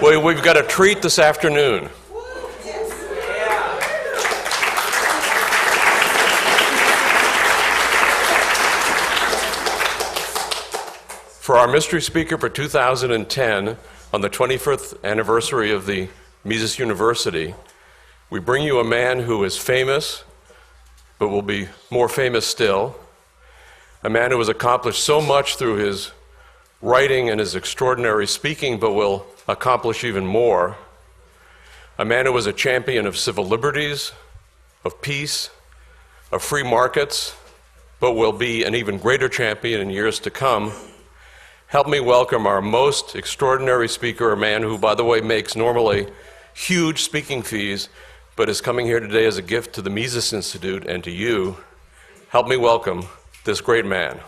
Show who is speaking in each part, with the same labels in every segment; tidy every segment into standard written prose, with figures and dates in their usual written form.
Speaker 1: Well, we've got a treat this afternoon. For our mystery speaker for 2010, on the 25th anniversary of the Mises University, we bring you a man who is famous, but will be more famous still, a man who has accomplished so much through his writing and his extraordinary speaking, but will accomplish even more, a man who was a champion of civil liberties, of peace, of free markets, but will be an even greater champion in years to come. Help me welcome our most extraordinary speaker, a man who, by the way, makes normally huge speaking fees, but is coming here today as a gift to the Mises Institute and to you. Help me welcome this great man.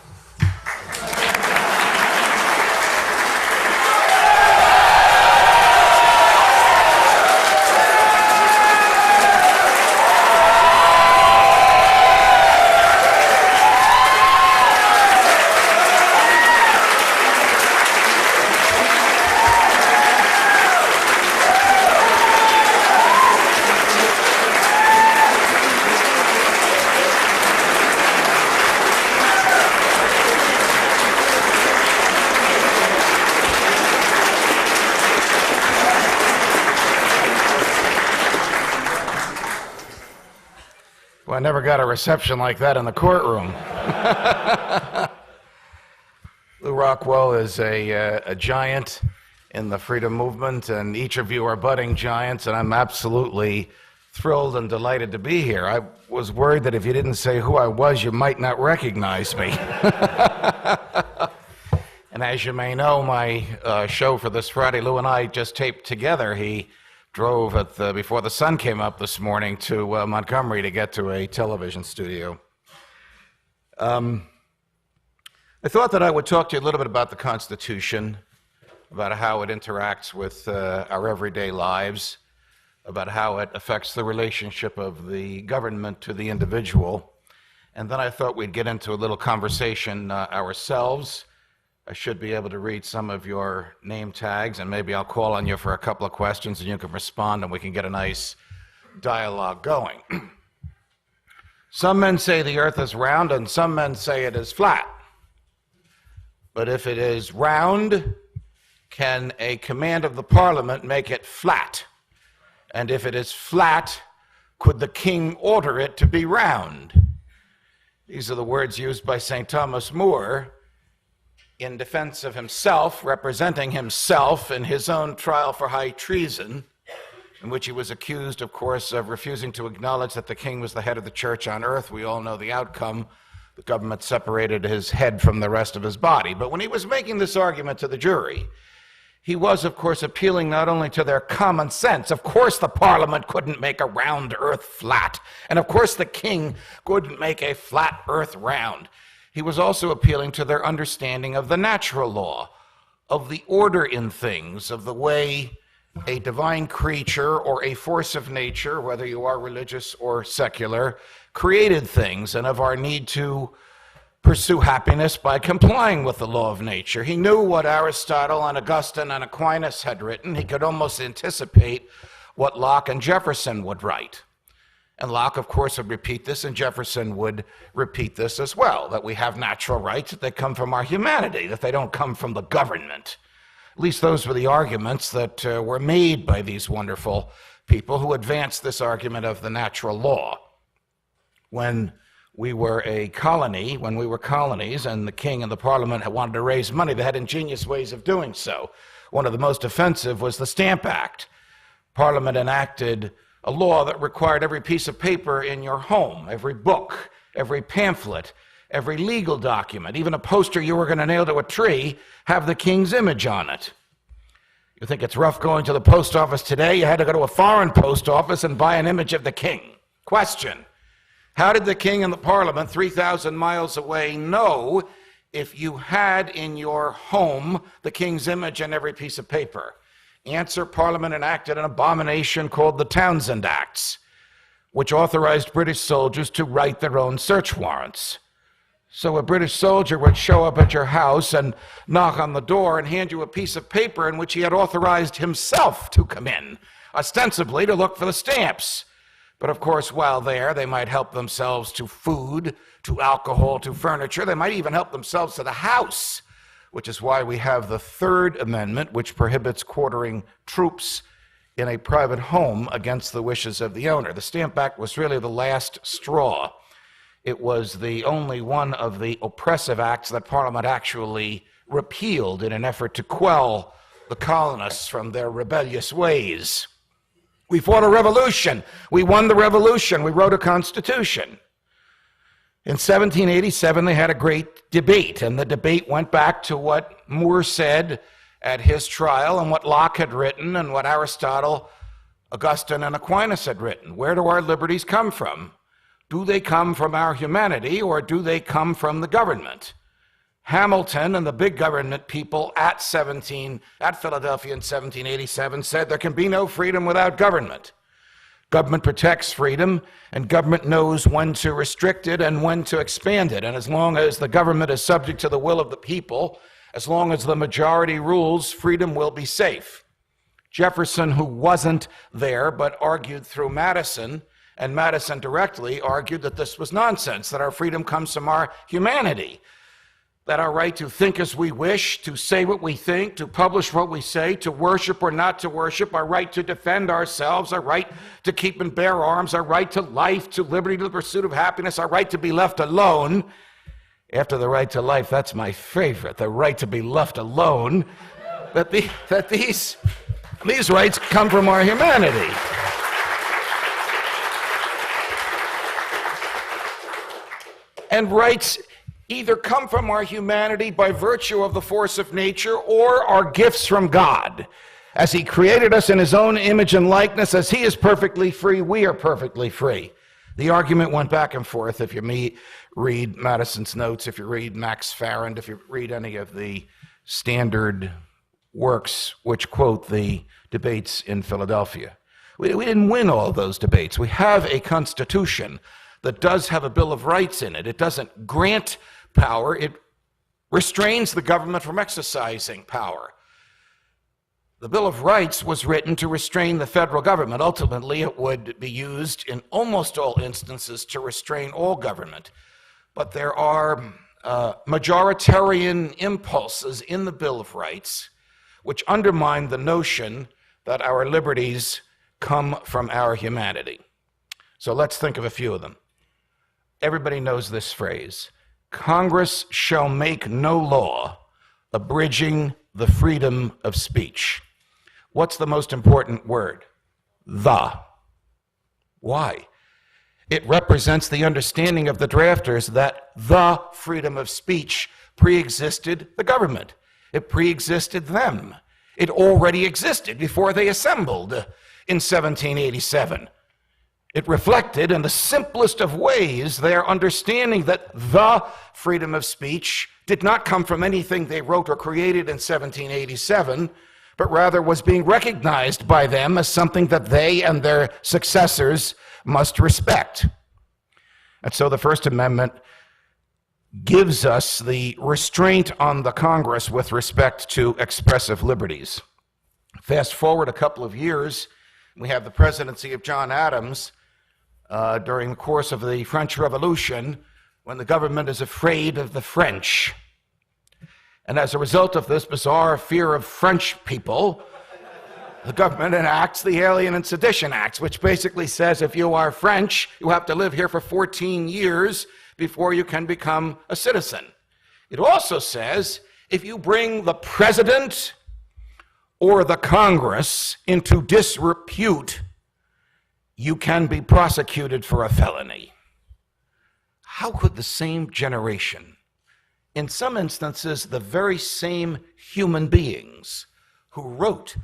Speaker 2: I never got a reception like that in the courtroom. Lou Rockwell is a giant in the freedom movement, and each of you are budding giants, and I'm absolutely thrilled and delighted to be here. I was worried that if you didn't say who I was, you might not recognize me. And as you may know, my show for this Friday, Lou and I just taped together. He drove before the sun came up this morning to Montgomery to get to a television studio. I thought that I would talk to you a little bit about the Constitution, about how it interacts with our everyday lives, about how it affects the relationship of the government to the individual. And then I thought we'd get into a little conversation ourselves. I should be able to read some of your name tags, and maybe I'll call on you for a couple of questions and you can respond and we can get a nice dialogue going. Some men say the earth is round and some men say it is flat. But if it is round, can a command of the parliament make it flat? And if it is flat, could the king order it to be round? These are the words used by St. Thomas More in defense of himself, representing himself in his own trial for high treason, in which he was accused, of course, of refusing to acknowledge that the king was the head of the church on earth. We all know the outcome. The government separated his head from the rest of his body. But when he was making this argument to the jury, he was, of course, appealing not only to their common sense. Of course, the parliament couldn't make a round earth flat. And of course, the king couldn't make a flat earth round. He was also appealing to their understanding of the natural law, of the order in things, of the way a divine creature or a force of nature, whether you are religious or secular, created things, and of our need to pursue happiness by complying with the law of nature. He knew what Aristotle and Augustine and Aquinas had written. He could almost anticipate what Locke and Jefferson would write. And Locke, of course, would repeat this, and Jefferson would repeat this as well, that we have natural rights, that they come from our humanity, that they don't come from the government. At least those were the arguments that were made by these wonderful people who advanced this argument of the natural law. When we were a colony, when we were colonies, and the king and the parliament had wanted to raise money, they had ingenious ways of doing so. One of the most offensive was the Stamp Act. Parliament enacted a law that required every piece of paper in your home, every book, every pamphlet, every legal document, even a poster you were going to nail to a tree, have the king's image on it. You think it's rough going to the post office today? You had to go to a foreign post office and buy an image of the king. Question: how did the king and the parliament 3,000 miles away know if you had in your home the king's image on every piece of paper? Answer: Parliament enacted an abomination called the Townshend Acts, which authorized British soldiers to write their own search warrants. So a British soldier would show up at your house and knock on the door and hand you a piece of paper in which he had authorized himself to come in, ostensibly to look for the stamps. But of course, while there, they might help themselves to food, to alcohol, to furniture. They might even help themselves to the house, which is why we have the Third Amendment, which prohibits quartering troops in a private home against the wishes of the owner. The Stamp Act was really the last straw. It was the only one of the oppressive acts that Parliament actually repealed in an effort to quell the colonists from their rebellious ways. We fought a revolution. We won the revolution. We wrote a constitution. In 1787, they had a great debate, and the debate went back to what Moore said at his trial and what Locke had written and what Aristotle, Augustine, and Aquinas had written. Where do our liberties come from? Do they come from our humanity, or do they come from the government? Hamilton and the big government people at Philadelphia in 1787 said there can be no freedom without government. Government protects freedom, and government knows when to restrict it and when to expand it. And as long as the government is subject to the will of the people, as long as the majority rules, freedom will be safe. Jefferson, who wasn't there but argued through Madison, and Madison directly argued that this was nonsense, that our freedom comes from our humanity, that our right to think as we wish, to say what we think, to publish what we say, to worship or not to worship, our right to defend ourselves, our right to keep and bear arms, our right to life, to liberty, to the pursuit of happiness, our right to be left alone. After the right to life, that's my favorite, the right to be left alone, that these rights come from our humanity. And rights either come from our humanity by virtue of the force of nature or are gifts from God. As he created us in his own image and likeness, as he is perfectly free, we are perfectly free. The argument went back and forth. If you read Madison's notes, if you read Max Farrand, if you read any of the standard works which quote the debates in Philadelphia. We didn't win all those debates. We have a constitution that does have a Bill of Rights in it. It doesn't grant power, it restrains the government from exercising power. The Bill of Rights was written to restrain the federal government. Ultimately, it would be used in almost all instances to restrain all government. But there are majoritarian impulses in the Bill of Rights which undermine the notion that our liberties come from our humanity. So let's think of a few of them. Everybody knows this phrase: Congress shall make no law abridging the freedom of speech. What's the most important word? The. Why? It represents the understanding of the drafters that the freedom of speech pre-existed the government. It pre-existed them. It already existed before they assembled in 1787. It reflected in the simplest of ways their understanding that the freedom of speech did not come from anything they wrote or created in 1787, but rather was being recognized by them as something that they and their successors must respect. And so the First Amendment gives us the restraint on the Congress with respect to expressive liberties. Fast forward a couple of years, we have the presidency of John Adams during the course of the French Revolution, when the government is afraid of the French. And as a result of this bizarre fear of French people, the government enacts the Alien and Sedition Acts, which basically says if you are French, you have to live here for 14 years before you can become a citizen. It also says if you bring the president or the Congress into disrepute, you can be prosecuted for a felony. How could the same generation, in some instances the very same human beings who wrote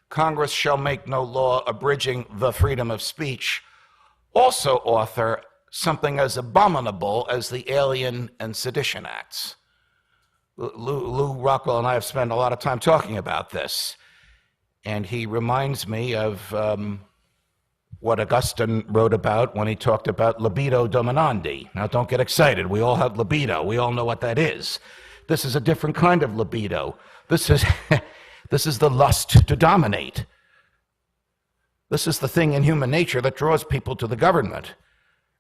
Speaker 2: Congress shall make no law abridging the freedom of speech, also author something as abominable as the Alien and Sedition Acts? Lou Rockwell and I have spent a lot of time talking about this, and he reminds me of what Augustine wrote about when he talked about libido dominandi. Now, don't get excited. We all have libido. We all know what that is. This is a different kind of libido. This is, this is the lust to dominate. This is the thing in human nature that draws people to the government.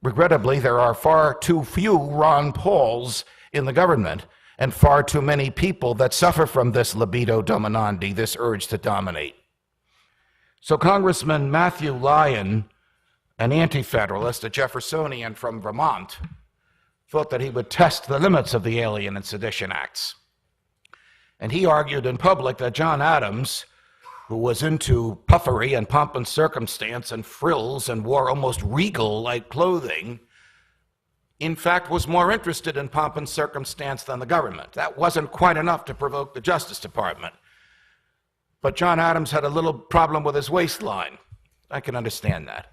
Speaker 2: Regrettably, there are far too few Ron Pauls in the government and far too many people that suffer from this libido dominandi, this urge to dominate. So Congressman Matthew Lyon, an anti-federalist, a Jeffersonian from Vermont, thought that he would test the limits of the Alien and Sedition Acts. And he argued in public that John Adams, who was into puffery and pomp and circumstance and frills and wore almost regal-like clothing, in fact was more interested in pomp and circumstance than the government. That wasn't quite enough to provoke the Justice Department. But John Adams had a little problem with his waistline. I can understand that.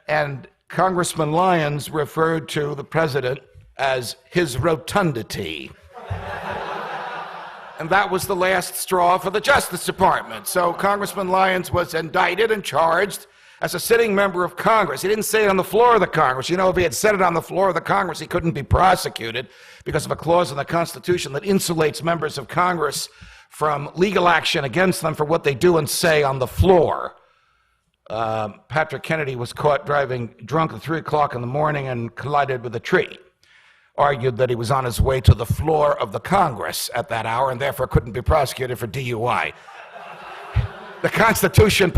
Speaker 2: And Congressman Lyons referred to the president as his rotundity. And that was the last straw for the Justice Department. So Congressman Lyons was indicted and charged as a sitting member of Congress. He didn't say it on the floor of the Congress. You know, if he had said it on the floor of the Congress, he couldn't be prosecuted because of a clause in the Constitution that insulates members of Congress from legal action against them for what they do and say on the floor. Patrick Kennedy was caught driving drunk at 3 o'clock in the morning and collided with a tree. Argued that he was on his way to the floor of the Congress at that hour and therefore couldn't be prosecuted for DUI. The constitutional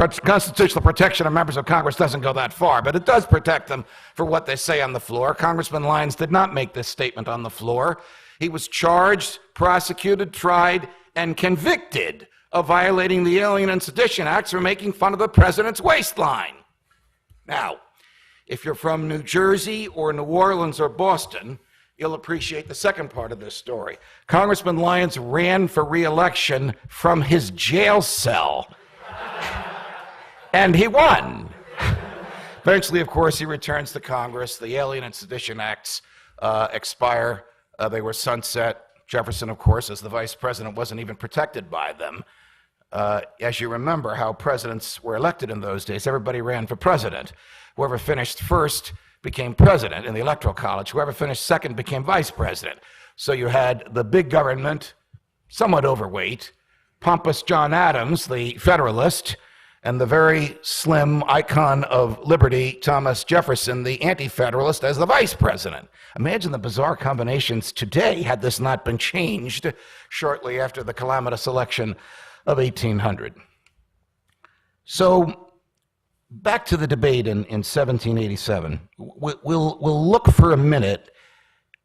Speaker 2: protection of members of Congress doesn't go that far, but it does protect them for what they say on the floor. Congressman Lyons did not make this statement on the floor. He was charged, prosecuted, tried, and convicted of violating the Alien and Sedition Acts for making fun of the president's waistline. Now, if you're from New Jersey or New Orleans or Boston, you'll appreciate the second part of this story. Congressman Lyons ran for re-election from his jail cell, and he won. Eventually, of course, he returns to Congress. The Alien and Sedition Acts expire. They were sunset. Jefferson, of course, as the vice president, wasn't even protected by them. As you remember how presidents were elected in those days, everybody ran for president. Whoever finished first became president in the Electoral College. Whoever finished second became vice president. So you had the big government, somewhat overweight, pompous John Adams, the Federalist, and the very slim icon of liberty, Thomas Jefferson, the anti-federalist, as the vice president. Imagine the bizarre combinations today had this not been changed shortly after the calamitous election of 1800. So back to the debate in 1787. We'll look for a minute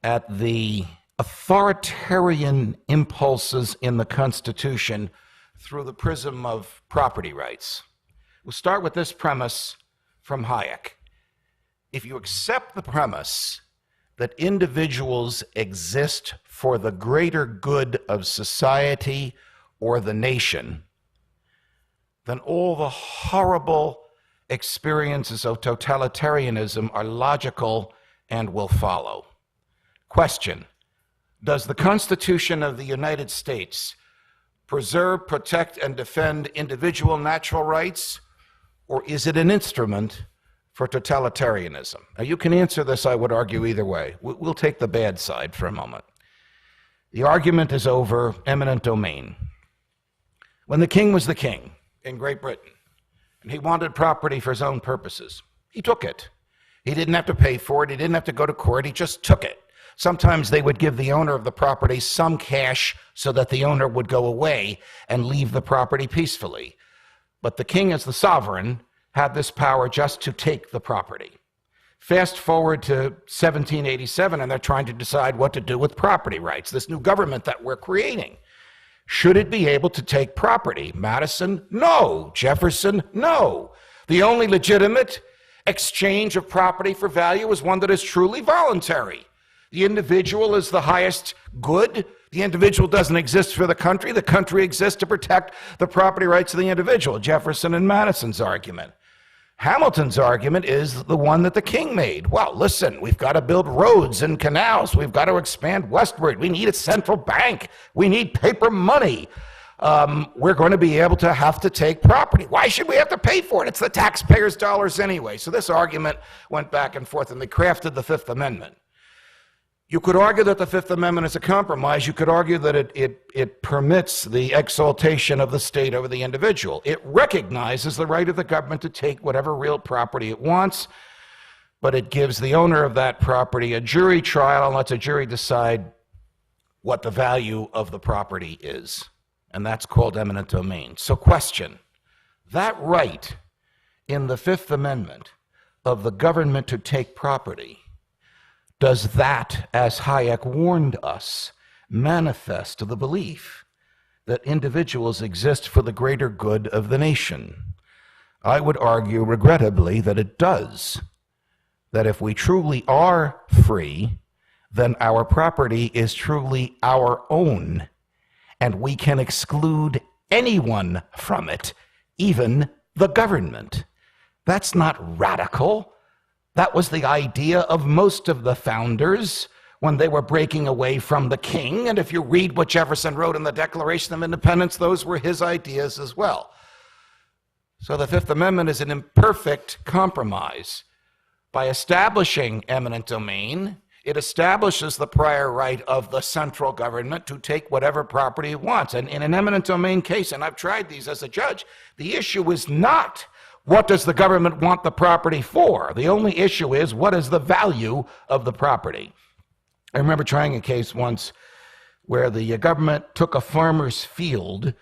Speaker 2: at the authoritarian impulses in the Constitution through the prism of property rights. We'll start with this premise from Hayek. If you accept the premise that individuals exist for the greater good of society or the nation, then all the horrible experiences of totalitarianism are logical and will follow. Question: does the Constitution of the United States preserve, protect, and defend individual natural rights, or is it an instrument for totalitarianism? Now, you can answer this, I would argue, either way. We'll take the bad side for a moment. The argument is over eminent domain. When the king was the king in Great Britain, and he wanted property for his own purposes, he took it. He didn't have to pay for it. He didn't have to go to court. He just took it. Sometimes they would give the owner of the property some cash so that the owner would go away and leave the property peacefully. But the king, as the sovereign, had this power just to take the property. Fast forward to 1787, and they're trying to decide what to do with property rights, this new government that we're creating. Should it be able to take property? Madison, no. Jefferson, no. The only legitimate exchange of property for value is one that is truly voluntary. The individual is the highest good. The individual doesn't exist for the country exists to protect the property rights of the individual. Jefferson and Madison's argument. Hamilton's argument is the one that the king made. Well, listen, we've got to build roads and canals. We've got to expand westward. We need a central bank. We need paper money. we're going to be able to have to take property. Why should we have to pay for it? It's the taxpayers' dollars anyway. So this argument went back and forth, and they crafted the Fifth Amendment. You could argue that the Fifth Amendment is a compromise. You could argue that it permits the exaltation of the state over the individual. It recognizes the right of the government to take whatever real property it wants, but it gives the owner of that property a jury trial and lets a jury decide what the value of the property is. And that's called eminent domain. So question, that right in the Fifth Amendment of the government to take property, does that, as Hayek warned us, manifest the belief that individuals exist for the greater good of the nation? I would argue, regrettably, that it does. That if we truly are free, then our property is truly our own, and we can exclude anyone from it, even the government. That's not radical. That was the idea of most of the founders when they were breaking away from the king. And if you read what Jefferson wrote in the Declaration of Independence, those were his ideas as well. So the Fifth Amendment is an imperfect compromise. By establishing eminent domain, it establishes the prior right of the central government to take whatever property it wants. And in an eminent domain case, and I've tried these as a judge, the issue is not what does the government want the property for? The only issue is what is the value of the property? I remember trying a case once where the government took a farmer's field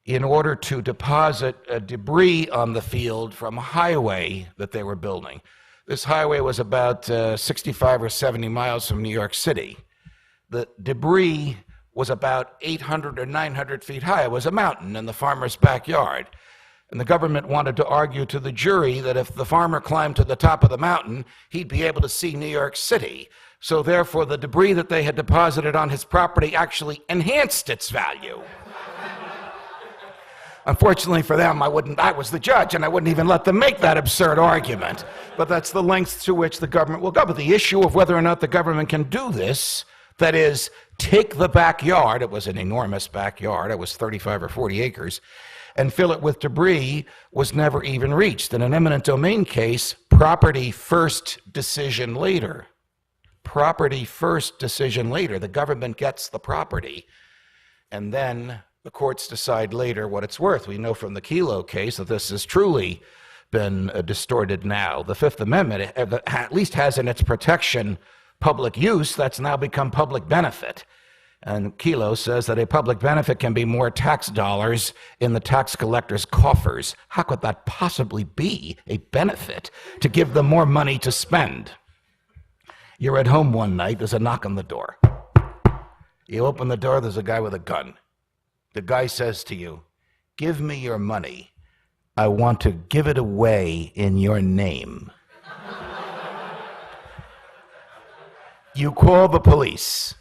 Speaker 2: in order to deposit debris on the field from a highway that they were building. This highway was about 65 or 70 miles from New York City. The debris was about 800 or 900 feet high. It was a mountain in the farmer's backyard. And the government wanted to argue to the jury that if the farmer climbed to the top of the mountain, he'd be able to see New York City. So therefore, the debris that they had deposited on his property actually enhanced its value. Unfortunately for them, I was the judge, and I wouldn't even let them make that absurd argument. But that's the length to which the government will go. But the issue of whether or not the government can do this, that is, take the backyard, it was an enormous backyard, it was 35 or 40 acres, and fill it with debris, was never even reached. In an eminent domain case, property first, decision later. Property first, decision later. The government gets the property, and then the courts decide later what it's worth. We know from the Kelo case that this has truly been distorted now. The Fifth Amendment at least has in its protection public use. That's now become public benefit. And Kelo says that a public benefit can be more tax dollars in the tax collector's coffers. How could that possibly be a benefit to give them more money to spend? You're at home one night, there's a knock on the door. You open the door, there's a guy with a gun. The guy says to you, "Give me your money. I want to give it away in your name." You call the police.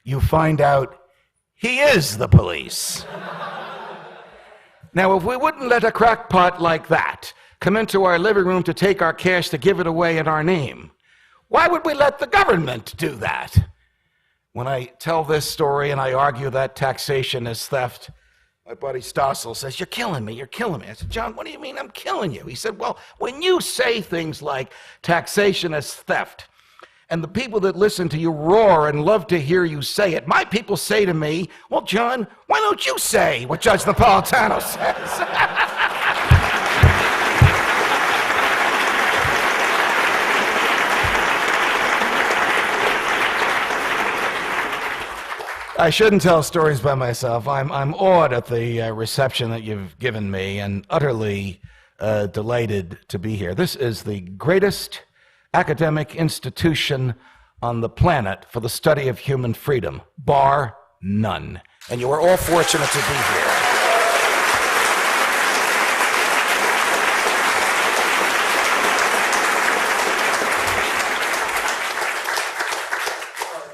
Speaker 2: You find out he is the police. Now, if we wouldn't let a crackpot like that come into our living room to take our cash to give it away in our name, why would we let the government do that? When I tell this story and I argue that taxation is theft, my buddy Stossel says, "You're killing me, you're killing me." I said, "John, what do you mean I'm killing you?" He said, "Well, when you say things like taxation is theft, and the people that listen to you roar and love to hear you say it, my people say to me, 'Well, John, why don't you say what Judge Napolitano says?'" I shouldn't tell stories by myself. I'm awed at the reception that you've given me and utterly delighted to be here. This is the greatest academic institution on the planet for the study of human freedom, bar none. And you are all fortunate to be here.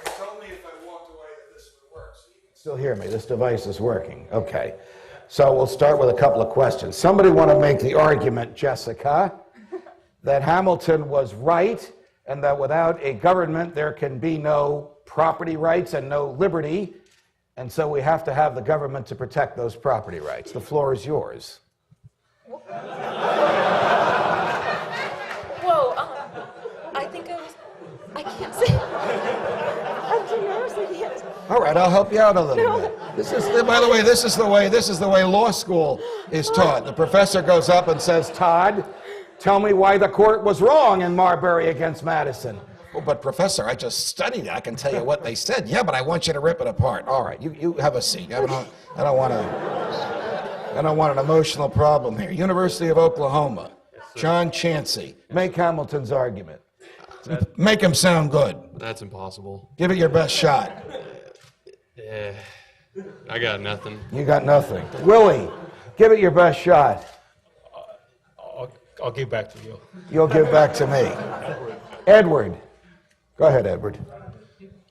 Speaker 2: They told me if I walked away that this would work, so you can still hear me. This device is working. Okay. So we'll start with a couple of questions. Somebody want to make the argument, Jessica, that Hamilton was right and that without a government there can be no property rights and no liberty. And so we have to have the government to protect those property rights. The floor is yours.
Speaker 3: Whoa, I think I can't say. I'm too nervous, I can't.
Speaker 2: All right, I'll help you out a little bit. This is, by the way, this is the way law school is taught. The professor goes up and says, Todd, tell me why the court was wrong in Marbury against Madison. Oh, but professor, I just studied it. I can tell you what they said. Yeah, but I want you to rip it apart. All right, you have a seat. I don't want an emotional problem here. University of Oklahoma, John Chancey. Make Hamilton's argument. Make him sound good.
Speaker 4: That's impossible.
Speaker 2: Give it your best shot.
Speaker 4: Yeah, I got nothing.
Speaker 2: You got nothing. Willie, give it your best shot.
Speaker 5: I'll give back to you.
Speaker 2: You'll give back to me. Edward. Go ahead, Edward.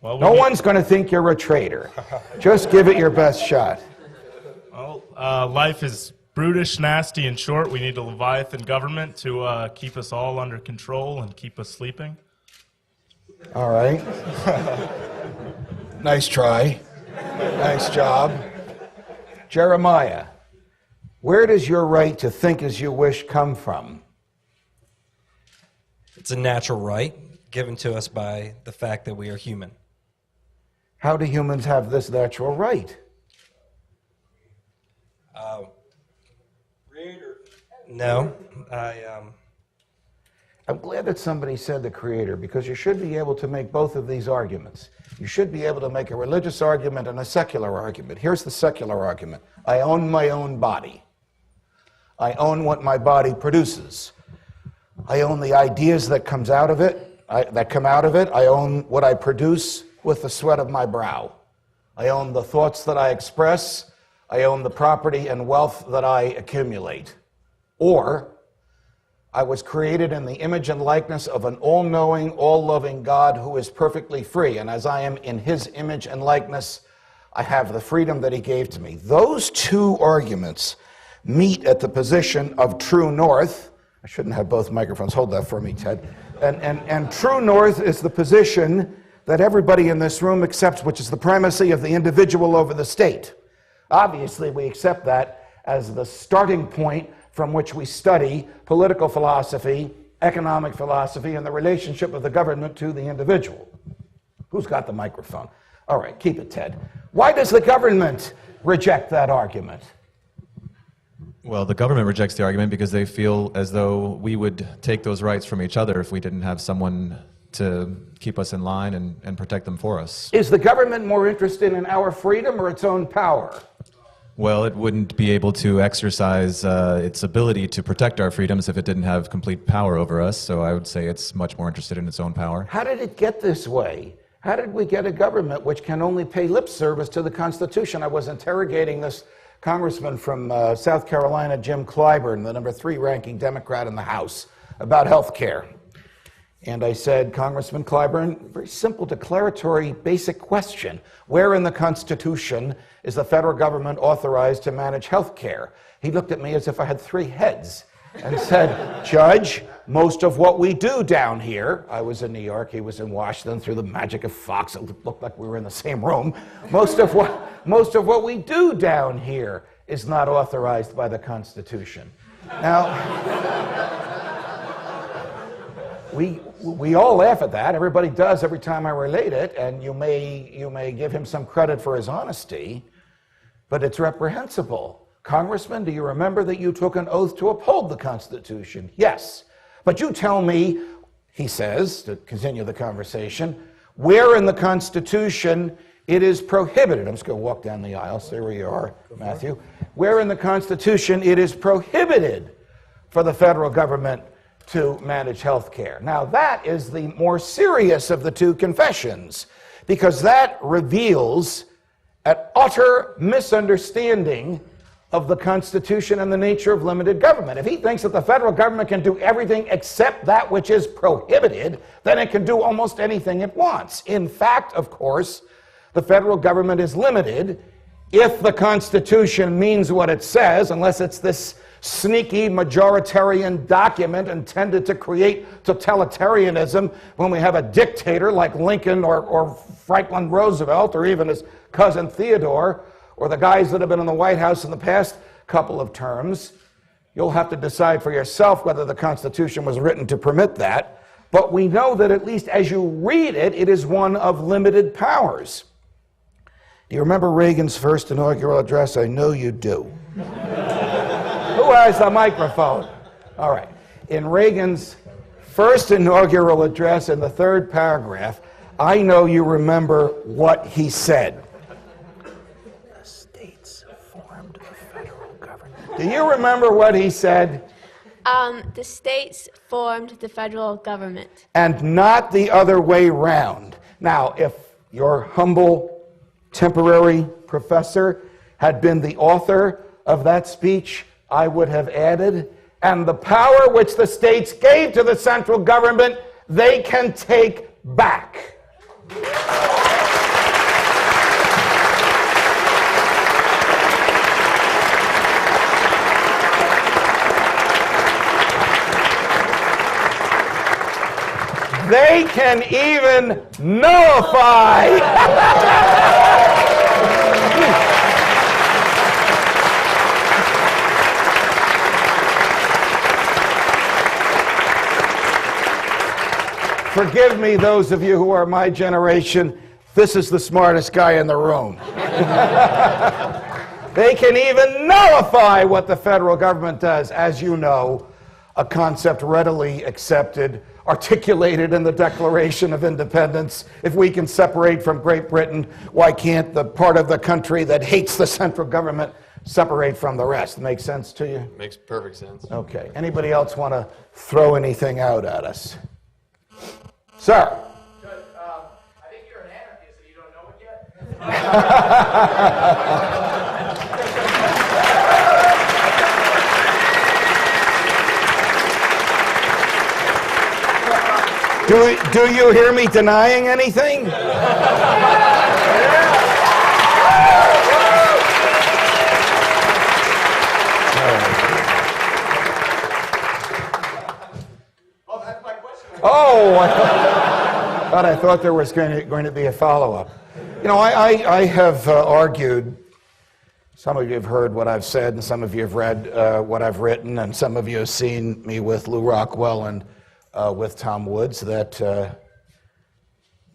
Speaker 5: Well,
Speaker 2: No one's going to think you're a traitor. Just give it your best shot.
Speaker 5: Life is brutish, nasty, and short. We need a Leviathan government to keep us all under control and keep us sleeping.
Speaker 2: All right. Nice try. Nice job. Jeremiah, where does your right to think as you wish come from?
Speaker 6: It's a natural right given to us by the fact that we are human.
Speaker 2: How do humans have this natural right?
Speaker 6: No,
Speaker 2: I'm glad that somebody said the Creator, because you should be able to make both of these arguments. You should be able to make a religious argument and a secular argument. Here's the secular argument. I own my own body. I own what my body produces. I own the ideas that come out of it. I own what I produce with the sweat of my brow. I own the thoughts that I express. I own the property and wealth that I accumulate. Or, I was created in the image and likeness of an all-knowing, all-loving God who is perfectly free. And as I am in his image and likeness, I have the freedom that he gave to me. Those two arguments meet at the position of true north. I shouldn't have both microphones. Hold that for me, Ted. And true north is the position that everybody in this room accepts, which is the primacy of the individual over the state. Obviously, we accept that as the starting point from which we study political philosophy, economic philosophy, and the relationship of the government to the individual. Who's got the microphone? All right, keep it, Ted. Why does the government reject that argument?
Speaker 7: Well, the government rejects the argument because they feel as though we would take those rights from each other if we didn't have someone to keep us in line and protect them for us.
Speaker 2: Is the government more interested in our freedom or its own power?
Speaker 7: Well, it wouldn't be able to exercise its ability to protect our freedoms if it didn't have complete power over us, so I would say it's much more interested in its own power.
Speaker 2: How did it get this way? How did we get a government which can only pay lip service to the Constitution? I was interrogating this congressman from South Carolina, Jim Clyburn, the number 3 ranking Democrat in the House, about health care. And I said, Congressman Clyburn, very simple declaratory basic question. Where in the Constitution is the federal government authorized to manage health care? He looked at me as if I had 3 heads and said, Judge, most of what we do down here, I was in New York, he was in Washington, through the magic of Fox, it looked like we were in the same room. Most of what we do down here is not authorized by the Constitution. Now, we all laugh at that. Everybody does every time I relate it, and you may give him some credit for his honesty, but it's reprehensible. Congressman, do you remember that you took an oath to uphold the Constitution? Yes. But you tell me, he says, to continue the conversation, where in the Constitution it is prohibited. I'm just going to walk down the aisle. Stay where you are, Matthew. Where in the Constitution it is prohibited for the federal government to manage health care. Now, that is the more serious of the 2 confessions, because that reveals an utter misunderstanding of the Constitution and the nature of limited government. If he thinks that the federal government can do everything except that which is prohibited, then it can do almost anything it wants. In fact, of course, the federal government is limited if the Constitution means what it says, unless it's this
Speaker 8: sneaky majoritarian document intended to create totalitarianism when we have a dictator like Lincoln or Franklin Roosevelt or even his cousin Theodore or the guys that have been in the White House in the past couple of terms. You'll have to decide for yourself whether the Constitution was written to permit that. But we know that at least as you read it, it is one of limited powers. Do you remember Reagan's first inaugural address? I know you do. Who has the microphone? All right. In Reagan's first inaugural address, in the third paragraph, I know you remember what he said. The states formed a federal government. Do you remember what he said?
Speaker 3: The states formed the federal government.
Speaker 8: And not the other way round. Now, if your humble temporary professor had been the author of that speech, I would have added, and the power which the states gave to the central government, they can take back. They can even nullify. Forgive me, those of you who are my generation, this is the smartest guy in the room. They can even nullify what the federal government does, as you know, a concept readily accepted, articulated in the Declaration of Independence. If we can separate from Great Britain, why can't the part of the country that hates the central government separate from the rest? Make sense to you?
Speaker 4: Makes perfect sense.
Speaker 8: Okay. Anybody else want to throw anything out at us? Sir.
Speaker 2: I think you're an anarchist and you don't know it yet.
Speaker 8: Do you hear me denying anything? Oh, I thought there was going to be a follow-up. You know, I have argued, some of you have heard what I've said, and some of you have read what I've written, and some of you have seen me with Lou Rockwell and with Tom Woods, that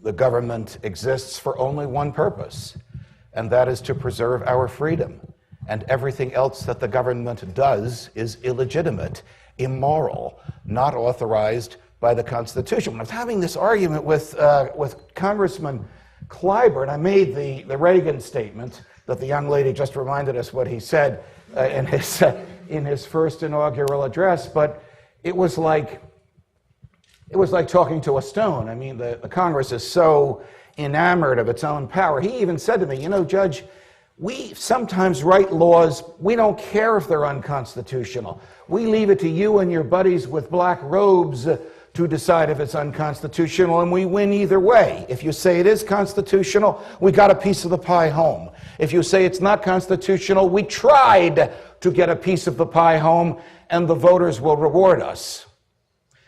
Speaker 8: the government exists for only one purpose, and that is to preserve our freedom. And everything else that the government does is illegitimate, immoral, not authorized by the Constitution. When I was having this argument with Congressman Clyburn, I made the Reagan statement that the young lady just reminded us what he said in his first inaugural address, but it was like talking to a stone. I mean, the Congress is so enamored of its own power. He even said to me, you know, Judge, we sometimes write laws, we don't care if they're unconstitutional. We leave it to you and your buddies with black robes to decide if it's unconstitutional, and we win either way. If you say it is constitutional, we got a piece of the pie home. If you say it's not constitutional, we tried to get a piece of the pie home, and the voters will reward us.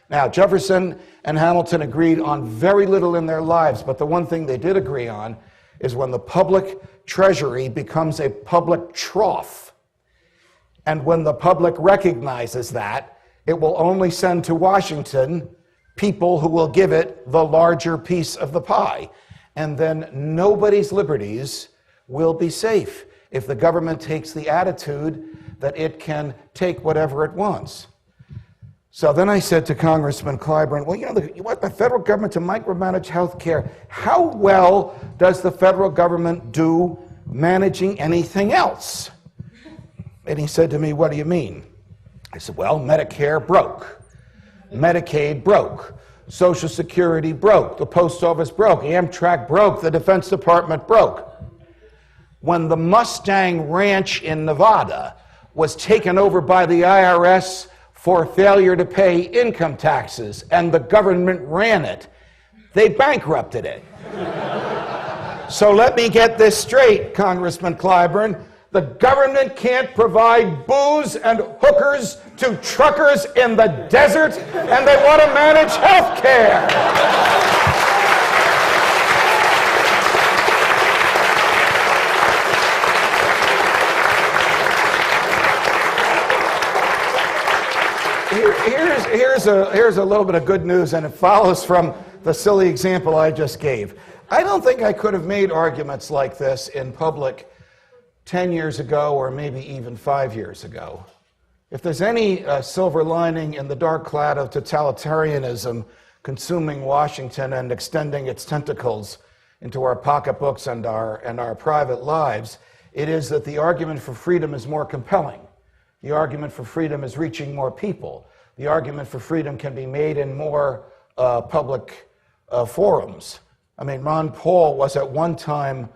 Speaker 8: Now, Jefferson and Hamilton agreed on very little in their lives, but the one thing they did agree on is when the public treasury becomes a public trough, and when the public recognizes that, it will only send to Washington people who will give it the larger piece of the pie. And then nobody's liberties will be safe if the government takes the attitude that it can take whatever it wants. So then I said to Congressman Clyburn, well, you know, you want the federal government to micromanage health care. How well does the federal government do managing anything else? And he said to me, what do you mean? I said, well, Medicare broke. Medicaid broke. Social Security broke. The Post Office broke. Amtrak broke. The Defense Department broke. When the Mustang Ranch in Nevada was taken over by the IRS for failure to pay income taxes, and the government ran it, they bankrupted it. So let me get this straight, Congressman Clyburn. The government can't provide booze and hookers to truckers in the desert, and they want to manage health care. Here's a little bit of good news, and it follows from the silly example I just gave. I don't think I could have made arguments like this in public 10 years ago or maybe even 5 years ago. If there's any silver lining in the dark cloud of totalitarianism consuming Washington and extending its tentacles into our pocketbooks and our private lives, it is that the argument for freedom is more compelling. The argument for freedom is reaching more people. The argument for freedom can be made in more public forums. I mean, Ron Paul was at one time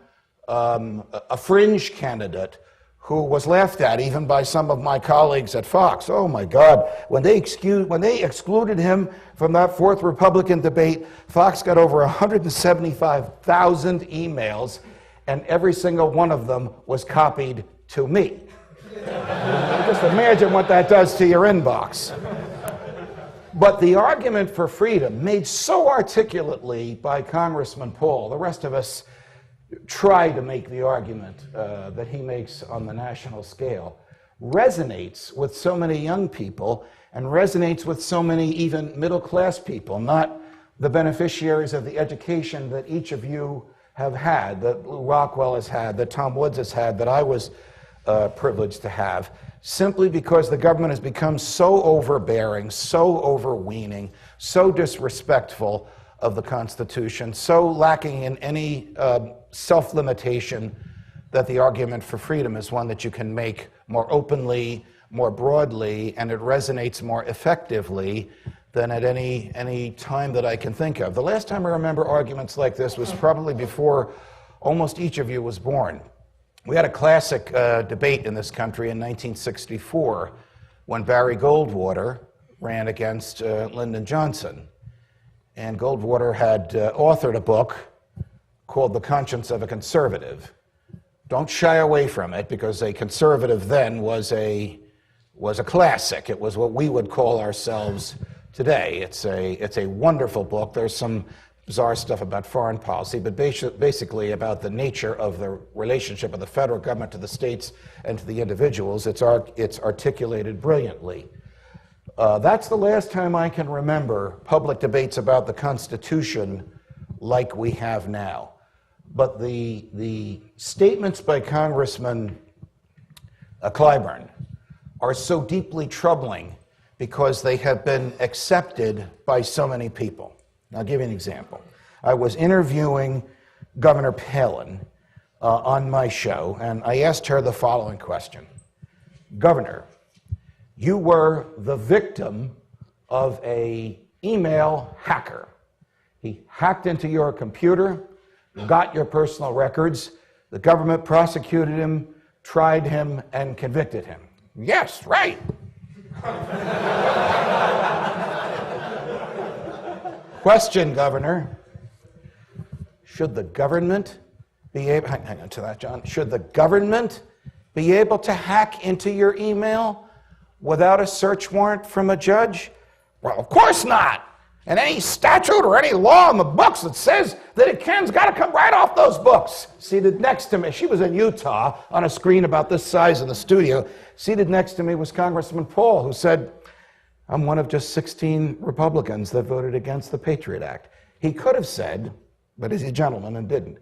Speaker 8: a fringe candidate who was laughed at even by some of my colleagues at Fox. Oh my God, when they excluded him from that fourth Republican debate, Fox got over 175,000 emails, and every single one of them was copied to me. Just imagine what that does to your inbox. But the argument for freedom, made so articulately by Congressman Paul, the rest of us try to make the argument that he makes on the national scale, resonates with so many young people and resonates with so many even middle-class people, not the beneficiaries of the education that each of you have had, that Lou Rockwell has had, that Tom Woods has had, that I was privileged to have, simply because the government has become so overbearing, so overweening, so disrespectful of the Constitution, so lacking in any self-limitation, that the argument for freedom is one that you can make more openly, more broadly, and it resonates more effectively than at any time that I can think of. The last time I remember arguments like this was probably before almost each of you was born. We had a classic debate in this country in 1964 when Barry Goldwater ran against Lyndon Johnson. And Goldwater had authored a book called The Conscience of a Conservative. Don't shy away from it, because a conservative then was a classic. It was what we would call ourselves today. It's a wonderful book. There's some bizarre stuff about foreign policy, but basically about the nature of the relationship of the federal government to the states and to the individuals. It's articulated brilliantly. That's the last time I can remember public debates about the Constitution like we have now. But the statements by Congressman Clyburn are so deeply troubling because they have been accepted by so many people. I'll give you an example. I was interviewing Governor Palin on my show, and I asked her the following question. Governor, you were the victim of an email hacker. He hacked into your computer, got your personal records. The government prosecuted him, tried him, and convicted him. Yes, right. Question, Governor. Should the government be able, hang on to that, John. Should the government be able to hack into your email without a search warrant from a judge? Well, of course not. And any statute or any law in the books that says that it can's got to come right off those books. Seated next to me, she was in Utah on a screen about this size in the studio. Seated next to me was Congressman Paul, who said, I'm one of just 16 Republicans that voted against the Patriot Act. He could have said, but he's a gentleman and didn't,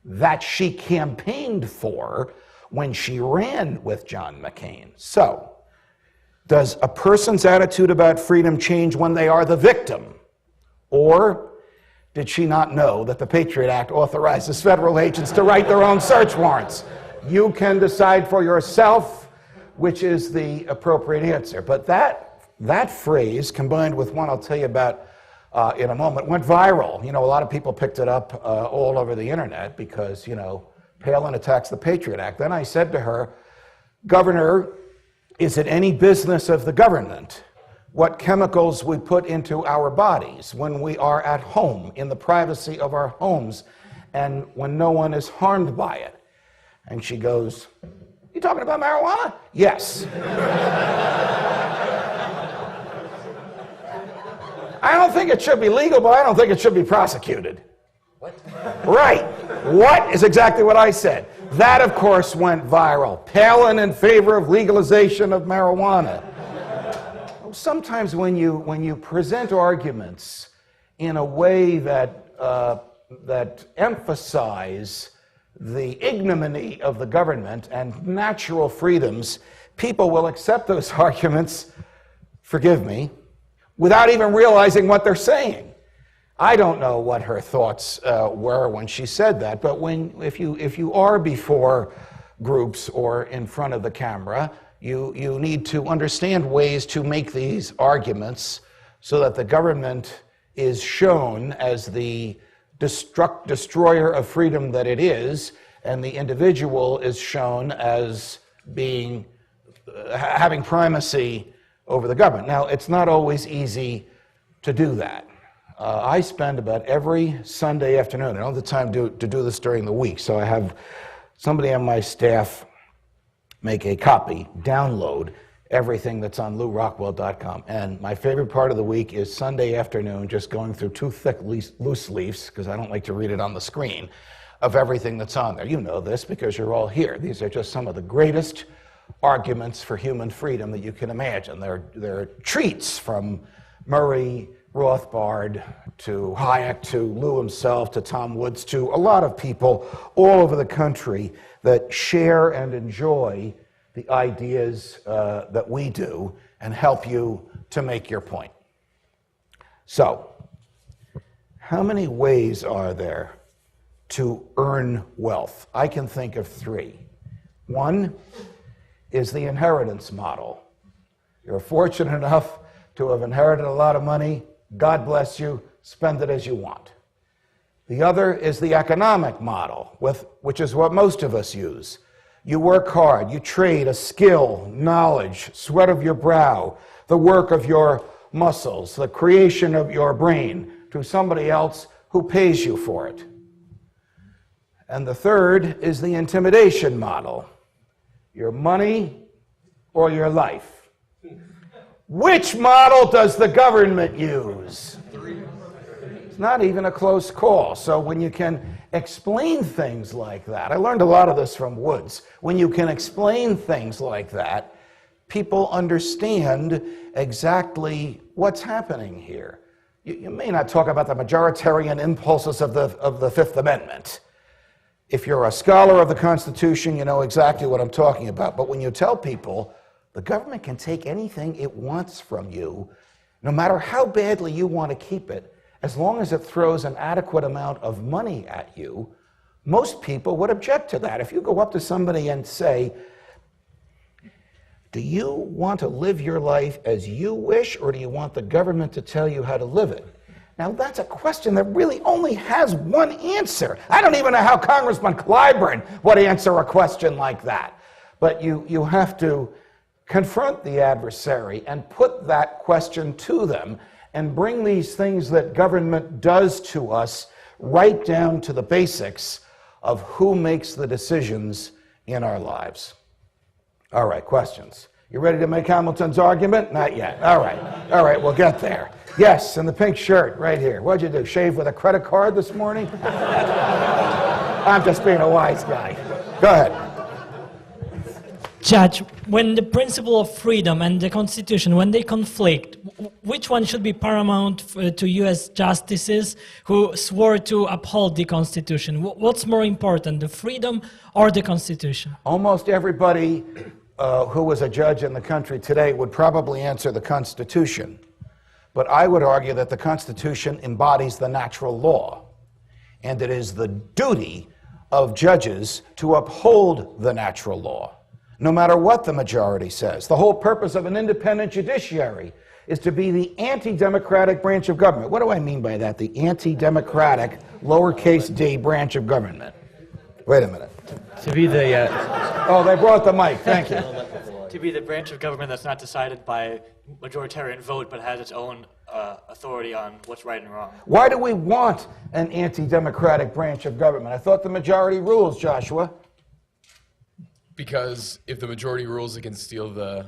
Speaker 8: that she campaigned for when she ran with John McCain. So, does a person's attitude about freedom change when they are the victim? Or did she not know that the Patriot Act authorizes federal agents to write their own search warrants? You can decide for yourself which is the appropriate answer. But that phrase, combined with one I'll tell you about in a moment, went viral. You know, a lot of people picked it up all over the internet because, you know, Palin attacks the Patriot Act. Then I said to her, Governor, is it any business of the government what chemicals we put into our bodies when we are at home, in the privacy of our homes, and when no one is harmed by it? And she goes, You talking about marijuana? Yes. I don't think it should be legal, but I don't think it should be prosecuted. What? Right. What is exactly what I said. That, of course, went viral. Palin in favor of legalization of marijuana. Sometimes when you present arguments in a way that emphasize the ignominy of the government and natural freedoms, people will accept those arguments, forgive me, without even realizing what they're saying. I don't know what her thoughts were when she said that, but if you are before groups or in front of the camera, you need to understand ways to make these arguments so that the government is shown as the destroyer of freedom that it is, and the individual is shown as being having primacy over the government. Now, it's not always easy to do that. I spend about every Sunday afternoon, I don't have the time to do this during the week, so I have somebody on my staff make a copy, download everything that's on LouRockwell.com. And my favorite part of the week is Sunday afternoon, just going through two thick loose leaves, because I don't like to read it on the screen, of everything that's on there. You know this because you're all here. These are just some of the greatest arguments for human freedom that you can imagine. They're treats from Murray Rothbard to Hayek to Lou himself to Tom Woods to a lot of people all over the country that share and enjoy the ideas that we do and help you to make your point. So, how many ways are there to earn wealth? I can think of three. One is the inheritance model. You're fortunate enough to have inherited a lot of money. God bless you, spend it as you want. The other is the economic model, which is what most of us use. You work hard, you trade a skill, knowledge, sweat of your brow, the work of your muscles, the creation of your brain to somebody else who pays you for it. And the third is the intimidation model. Your money or your life. Which model does the government use? It's not even a close call. So when you can explain things like that, I learned a lot of this from Woods. When you can explain things like that, people understand exactly what's happening here. You may not talk about the majoritarian impulses of the Fifth Amendment. If you're a scholar of the Constitution, you know exactly what I'm talking about. But when you tell people the government can take anything it wants from you, no matter how badly you want to keep it, as long as it throws an adequate amount of money at you, most people would object to that. If you go up to somebody and say, do you want to live your life as you wish, or do you want the government to tell you how to live it? Now, that's a question that really only has one answer. I don't even know how Congressman Clyburn would answer a question like that. But you have to confront the adversary and put that question to them and bring these things that government does to us right down to the basics of who makes the decisions in our lives. All right, questions. You ready to make Hamilton's argument? Not yet. All right, we'll get there. Yes, in the pink shirt, right here. What'd you do, shave with a credit card this morning? I'm just being a wise guy. Go ahead.
Speaker 9: Judge, when the principle of freedom and the Constitution, when they conflict, which one should be paramount to U.S. justices who swore to uphold the Constitution? What's more important, the freedom or the Constitution?
Speaker 8: Almost everybody who was a judge in the country today would probably answer the Constitution. But I would argue that the Constitution embodies the natural law, and it is the duty of judges to uphold the natural law, no matter what the majority says. The whole purpose of an independent judiciary is to be the anti-democratic branch of government. What do I mean by that? The anti-democratic, lowercase d, branch of government. Wait a minute.
Speaker 10: To be the...
Speaker 8: Oh, they brought the mic. Thank you.
Speaker 10: To be the branch of government that's not decided by majoritarian vote, but has its own authority on what's right and wrong.
Speaker 8: Why do we want an anti-democratic branch of government? I thought the majority rules, Joshua.
Speaker 11: Because if the majority rules, it can steal the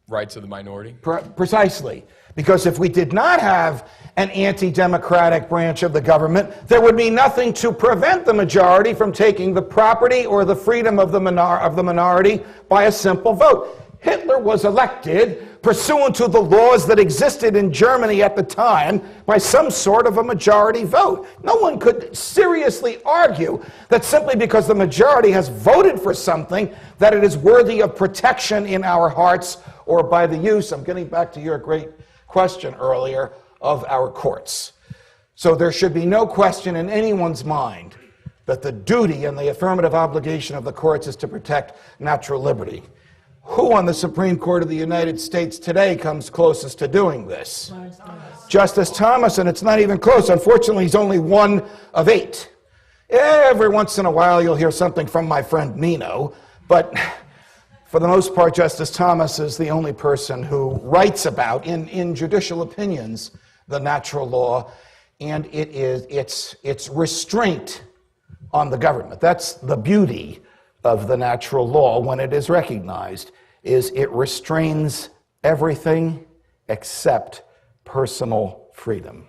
Speaker 11: rights of the minority?
Speaker 8: Precisely. Because if we did not have an anti-democratic branch of the government, there would be nothing to prevent the majority from taking the property or the freedom of the minority by a simple vote. Hitler was elected pursuant to the laws that existed in Germany at the time by some sort of a majority vote. No one could seriously argue that simply because the majority has voted for something that it is worthy of protection in our hearts or by the use, I'm getting back to your great question earlier, of our courts. So there should be no question in anyone's mind that the duty and the affirmative obligation of the courts is to protect natural liberty. Who on the Supreme Court of the United States today comes closest to doing this? Justice Thomas, and it's not even close. Unfortunately, he's only one of 8. Every once in a while, you'll hear something from my friend Nino, but for the most part, Justice Thomas is the only person who writes about, in judicial opinions, the natural law, and it's restraint on the government. That's the beauty of the natural law when it is recognized, is it restrains everything except personal freedom.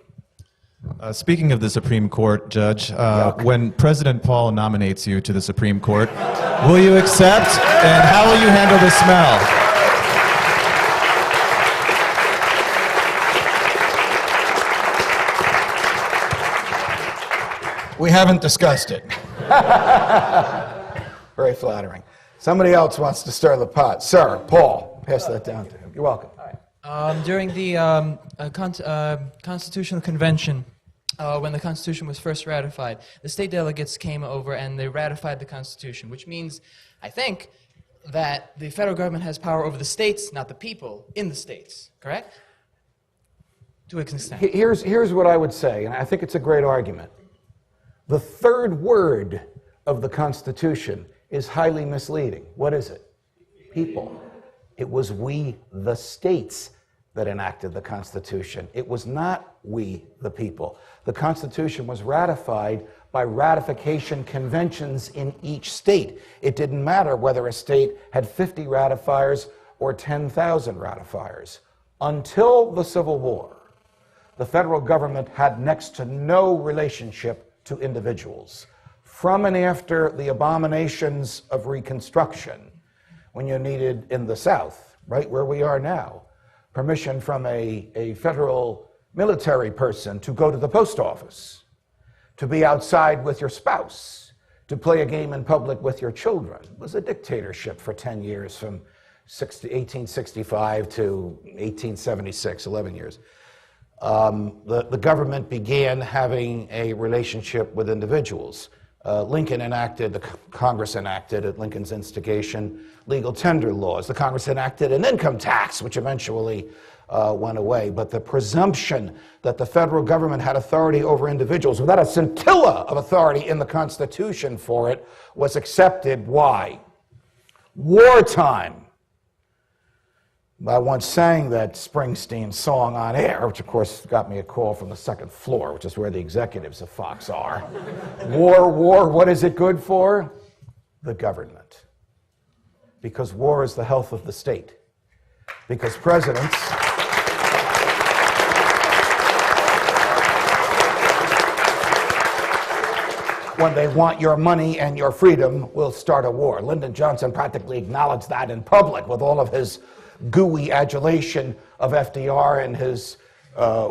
Speaker 7: Speaking of the Supreme Court, Judge, when President Paul nominates you to the Supreme Court, will you accept, and how will you handle the smell?
Speaker 8: We haven't discussed it. Very flattering. Somebody else wants to stir the pot. Sir, Paul, pass that down to him. You're welcome.
Speaker 12: During the Constitutional Convention, when the Constitution was first ratified, the state delegates came over and they ratified the Constitution, which means, I think, that the federal government has power over the states, not the people in the states, correct? To an extent.
Speaker 8: Here's what I would say, and I think it's a great argument. The third word of the Constitution is highly misleading. What is it? People. It was we, the states, that enacted the Constitution. It was not we, the people. The Constitution was ratified by ratification conventions in each state. It didn't matter whether a state had 50 ratifiers or 10,000 ratifiers. Until the Civil War, the federal government had next to no relationship to individuals. From and after the abominations of Reconstruction, when you needed in the South, right where we are now, permission from a federal military person to go to the post office, to be outside with your spouse, to play a game in public with your children. It was a dictatorship for 10 years, from 1865 to 1876, 11 years. The government began having a relationship with individuals. Lincoln enacted, the Congress enacted at Lincoln's instigation, legal tender laws. The Congress enacted an income tax, which eventually went away. But the presumption that the federal government had authority over individuals without a scintilla of authority in the Constitution for it was accepted. Why? Wartime. I once sang that Springsteen song on air, which of course got me a call from the second floor, which is where the executives of Fox are. War, what is it good for? The government. Because war is the health of the state. Because presidents... when they want your money and your freedom, will start a war. Lyndon Johnson practically acknowledged that in public with all of his gooey adulation of FDR and his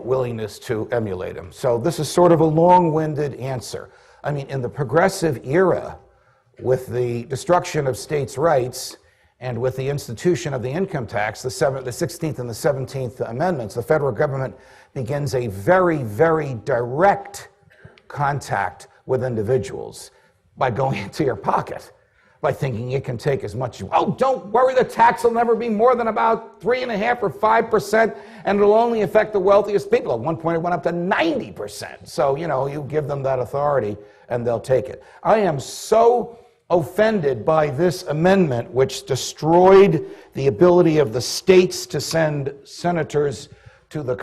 Speaker 8: willingness to emulate him. So this is sort of a long-winded answer. I mean, in the progressive era, with the destruction of states' rights and with the institution of the income tax, the 16th and the 17th Amendments, the federal government begins a very, very direct contact with individuals by going into your pocket, by thinking it can take as much. Oh, don't worry, the tax will never be more than about 3.5% or 5%, and it'll only affect the wealthiest people. At one point, it went up to 90%. So, you give them that authority, and they'll take it. I am so offended by this amendment, which destroyed the ability of the states to send senators to the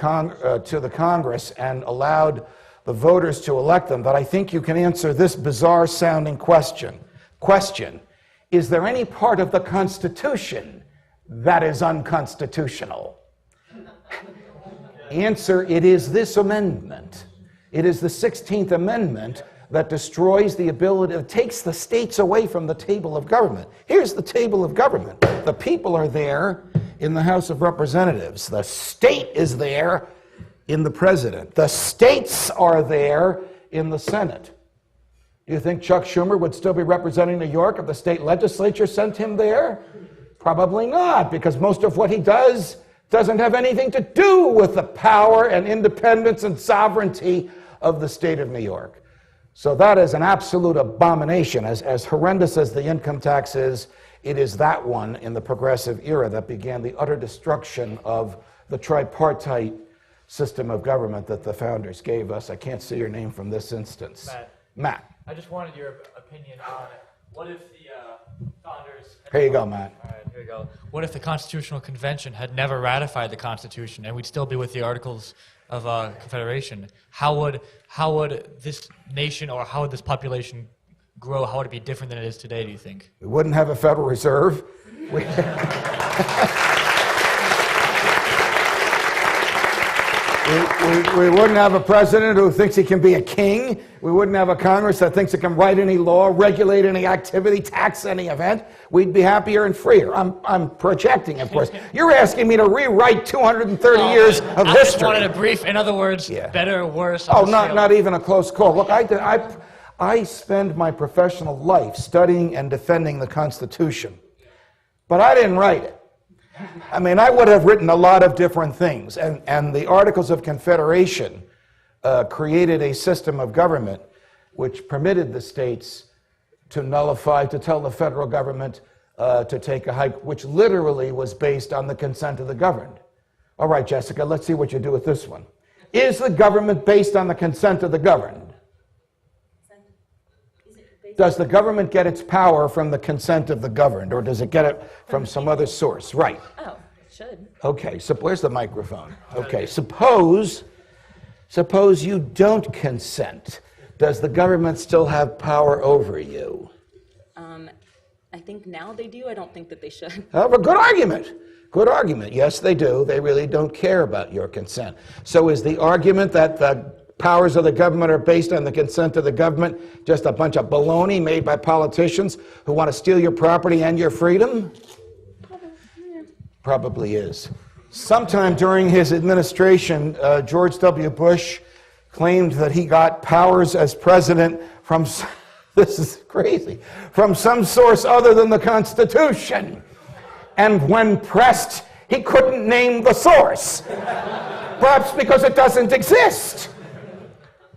Speaker 8: Congress and allowed the voters to elect them, that I think you can answer this bizarre-sounding question. Is there any part of the Constitution that is unconstitutional? Answer, it is this amendment. It is the 16th Amendment that destroys the ability, it takes the states away from the table of government. Here's the table of government. The people are there in the House of Representatives. The state is there in the president. The states are there in the Senate. Do you think Chuck Schumer would still be representing New York if the state legislature sent him there? Probably not, because most of what he does doesn't have anything to do with the power and independence and sovereignty of the state of New York. So that is an absolute abomination. As horrendous as the income tax is, it is that one in the progressive era that began the utter destruction of the tripartite system of government that the founders gave us. I can't see your name from this instance. Matt.
Speaker 10: I just wanted your opinion on what if the founders...
Speaker 8: Here you go, Matt.
Speaker 10: All right, here we go. What if the Constitutional Convention had never ratified the Constitution and we'd still be with the Articles of Confederation? How would this nation or how would this population grow? How would it be different than it is today, do you think?
Speaker 8: We wouldn't have a Federal Reserve. We wouldn't have a president who thinks he can be a king. We wouldn't have a Congress that thinks it can write any law, regulate any activity, tax any event. We'd be happier and freer. I'm projecting, of course. You're asking me to rewrite 230 years of history.
Speaker 10: I just wanted a brief, in other words, better, worse.
Speaker 8: Oh, not even a close call. Look, I spend my professional life studying and defending the Constitution, but I didn't write it. I mean, I would have written a lot of different things, and the Articles of Confederation created a system of government which permitted the states to nullify, to tell the federal government to take a hike, which literally was based on the consent of the governed. All right, Jessica, let's see what you do with this one. Is the government based on the consent of the governed? Does the government get its power from the consent of the governed, or does it get it from some other source? Right.
Speaker 3: Oh, it should.
Speaker 8: Okay, so where's the microphone? Okay, suppose you don't consent. Does the government still have power over you?
Speaker 3: I think now they do. I don't think that they should.
Speaker 8: Oh, but good argument. Good argument. Yes, they do. They really don't care about your consent. So is the argument that the powers of the government are based on the consent of the government just a bunch of baloney made by politicians who want to steal your property and your freedom? Probably is. Sometime during his administration, George W. Bush claimed that he got powers as president from, this is crazy, from some source other than the Constitution. And when pressed, he couldn't name the source. Perhaps because it doesn't exist.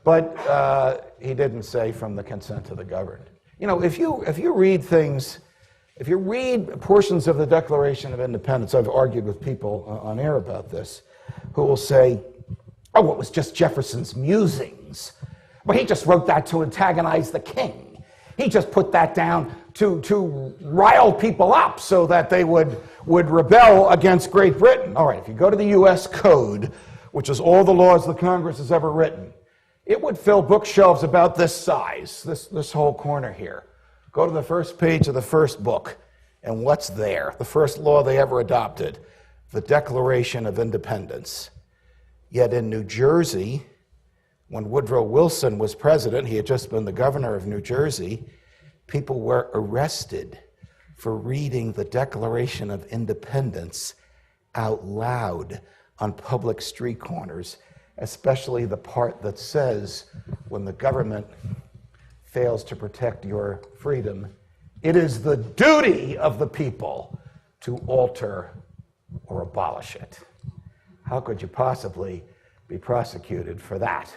Speaker 8: But he didn't say from the consent of the governed. You know, if you read things, if you read portions of the Declaration of Independence, I've argued with people on air about this, who will say, oh, it was just Jefferson's musings. Well, he just wrote that to antagonize the king. He just put that down to rile people up so that they would rebel against Great Britain. All right, if you go to the U.S. Code, which is all the laws the Congress has ever written, it would fill bookshelves about this size, this whole corner here. Go to the first page of the first book, and what's there? The first law they ever adopted, the Declaration of Independence. Yet in New Jersey, when Woodrow Wilson was president, he had just been the governor of New Jersey, people were arrested for reading the Declaration of Independence out loud on public street corners, especially the part that says when the government fails to protect your freedom, it is the duty of the people to alter or abolish it. How could you possibly be prosecuted for that?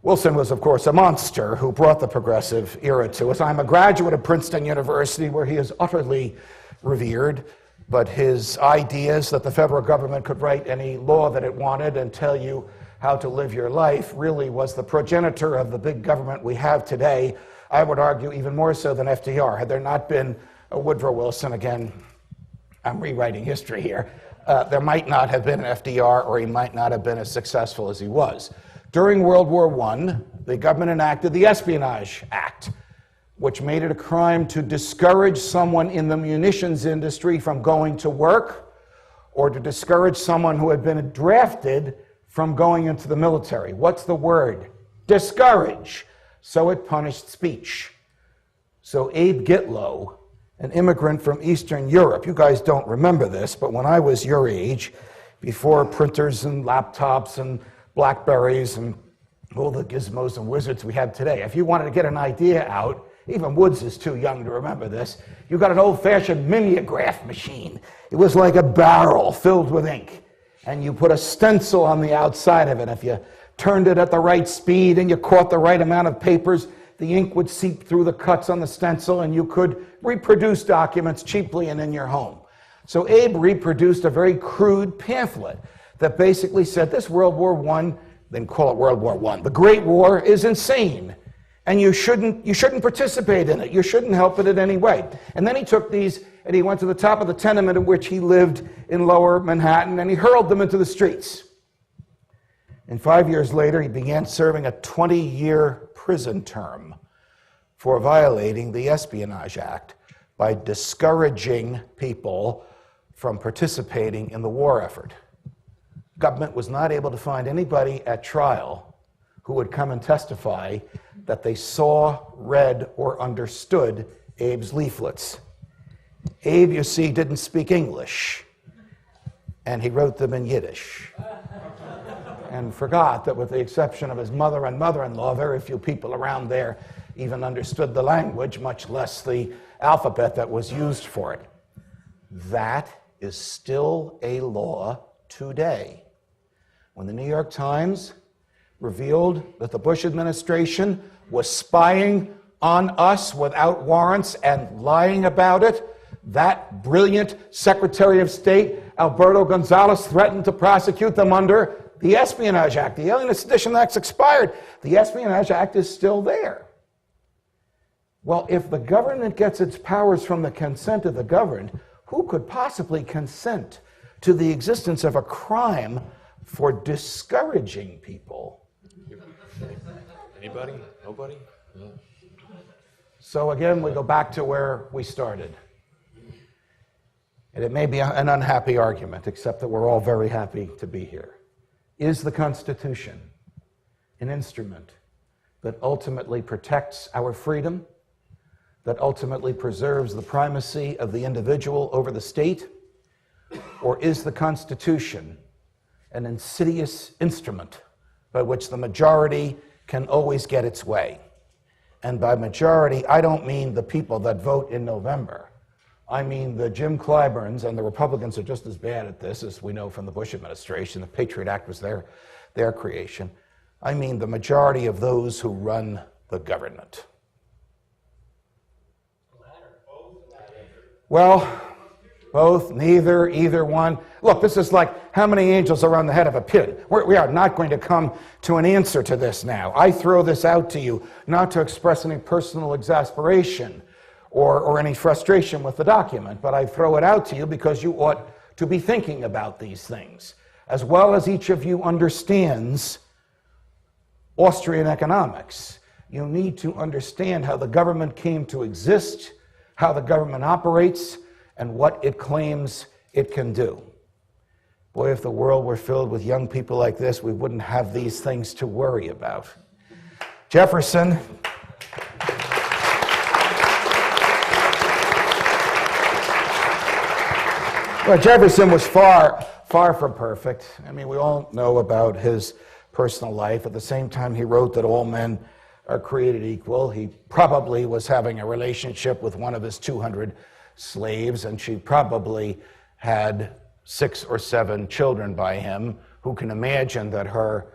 Speaker 8: Wilson was, of course, a monster who brought the progressive era to us. I'm a graduate of Princeton University, where he is utterly revered, but his ideas that the federal government could write any law that it wanted and tell you how to live your life really was the progenitor of the big government we have today. I would argue even more so than FDR. Had there not been a Woodrow Wilson, again, I'm rewriting history here, there might not have been an FDR, or he might not have been as successful as he was. During World War I, the government enacted the Espionage Act, which made it a crime to discourage someone in the munitions industry from going to work, or to discourage someone who had been drafted from going into the military. What's the word? Discourage. So it punished speech. So Abe Gitlow, an immigrant from Eastern Europe, you guys don't remember this, but when I was your age, before printers and laptops and Blackberries and all the gizmos and wizards we have today, if you wanted to get an idea out, even Woods is too young to remember this, you got an old-fashioned mimeograph machine. It was like a barrel filled with ink, and you put a stencil on the outside of it. If you turned it at the right speed and you caught the right amount of papers, the ink would seep through the cuts on the stencil, and you could reproduce documents cheaply and in your home. So Abe reproduced a very crude pamphlet that basically said this World War I, then call it World War I, the Great War is insane, and you shouldn't participate in it. You shouldn't help it in any way. And then he took these and he went to the top of the tenement in which he lived in Lower Manhattan, and he hurled them into the streets. And 5 years later, he began serving a 20-year prison term for violating the Espionage Act by discouraging people from participating in the war effort. Government was not able to find anybody at trial who would come and testify that they saw, read, or understood Abe's leaflets. Abe, you see, didn't speak English, and he wrote them in Yiddish, and forgot that with the exception of his mother and mother-in-law, very few people around there even understood the language, much less the alphabet that was used for it. That is still a law today. When the New York Times revealed that the Bush administration was spying on us without warrants and lying about it, that brilliant Secretary of State, Alberto Gonzales, threatened to prosecute them under the Espionage Act. The Alien and Sedition Act's expired. The Espionage Act is still there. Well, if the government gets its powers from the consent of the governed, who could possibly consent to the existence of a crime for discouraging people?
Speaker 1: Anybody? Nobody? No.
Speaker 8: So again, we go back to where we started. And it may be an unhappy argument, except that we're all very happy to be here. Is the Constitution an instrument that ultimately protects our freedom, that ultimately preserves the primacy of the individual over the state? Or is the Constitution an insidious instrument by which the majority can always get its way? And by majority, I don't mean the people that vote in November. I mean the Jim Clyburns, and the Republicans are just as bad at this as we know from the Bush administration. The Patriot Act was their creation. I mean the majority of those who run the government. Well, both, neither, either one. Look, this is like how many angels are on the head of a pin. We are not going to come to an answer to this now. I throw this out to you not to express any personal exasperation or any frustration with the document, but I throw it out to you because you ought to be thinking about these things. As well as each of you understands Austrian economics, you need to understand how the government came to exist, how the government operates, and what it claims it can do. Boy, if the world were filled with young people like this, we wouldn't have these things to worry about. Jefferson. Well, Jefferson was far from perfect. I mean, we all know about his personal life. At the same time, he wrote that all men are created equal. He probably was having a relationship with one of his 200 slaves, and she probably had 6 or 7 children by him. Who can imagine that her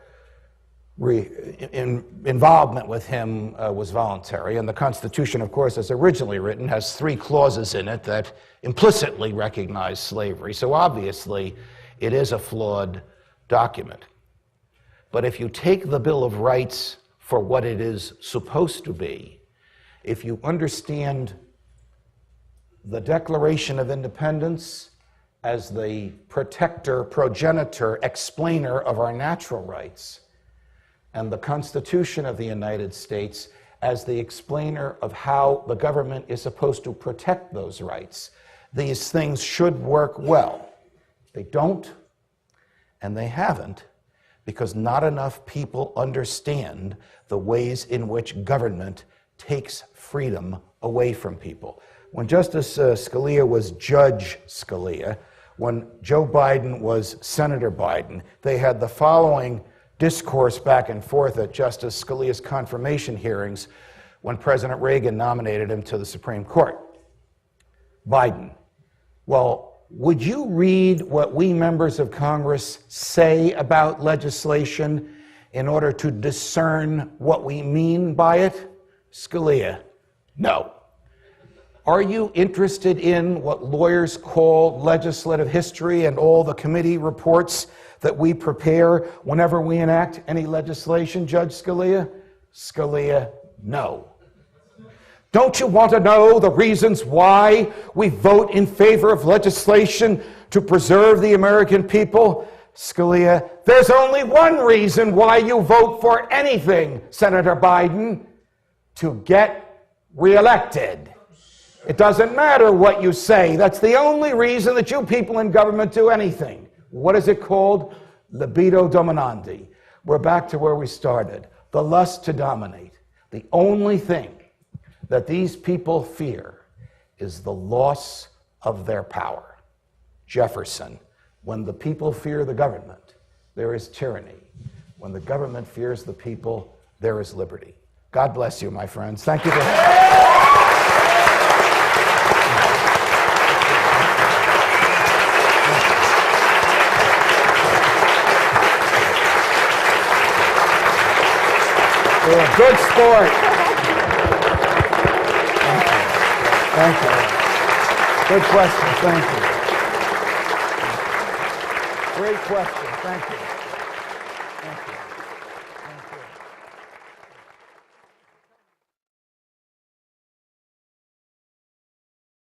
Speaker 8: involvement with him was voluntary? And the Constitution, of course, as originally written, has 3 clauses in it that implicitly recognize slavery. So obviously, it is a flawed document. But if you take the Bill of Rights for what it is supposed to be, if you understand the Declaration of Independence as the protector, progenitor, explainer of our natural rights, and the Constitution of the United States as the explainer of how the government is supposed to protect those rights. These things should work well. They don't, and they haven't, because not enough people understand the ways in which government takes freedom away from people. When Justice Scalia was Judge Scalia, when Joe Biden was Senator Biden, they had the following discourse back and forth at Justice Scalia's confirmation hearings when President Reagan nominated him to the Supreme Court. Biden, well, would you read what we members of Congress say about legislation in order to discern what we mean by it? Scalia, no. Are you interested in what lawyers call legislative history and all the committee reports that we prepare whenever we enact any legislation, Judge Scalia? Scalia, no. Don't you want to know the reasons why we vote in favor of legislation to preserve the American people? Scalia, there's only one reason why you vote for anything, Senator Biden: to get reelected. It doesn't matter what you say. That's the only reason that you people in government do anything. What is it called? Libido dominandi. We're back to where we started. The lust to dominate. The only thing that these people fear is the loss of their power. Jefferson, when the people fear the government, there is tyranny. When the government fears the people, there is liberty. God bless you, my friends. Thank you for... You're a good sport. Thank you. Good question. Thank you. Great question. Thank you. Thank you.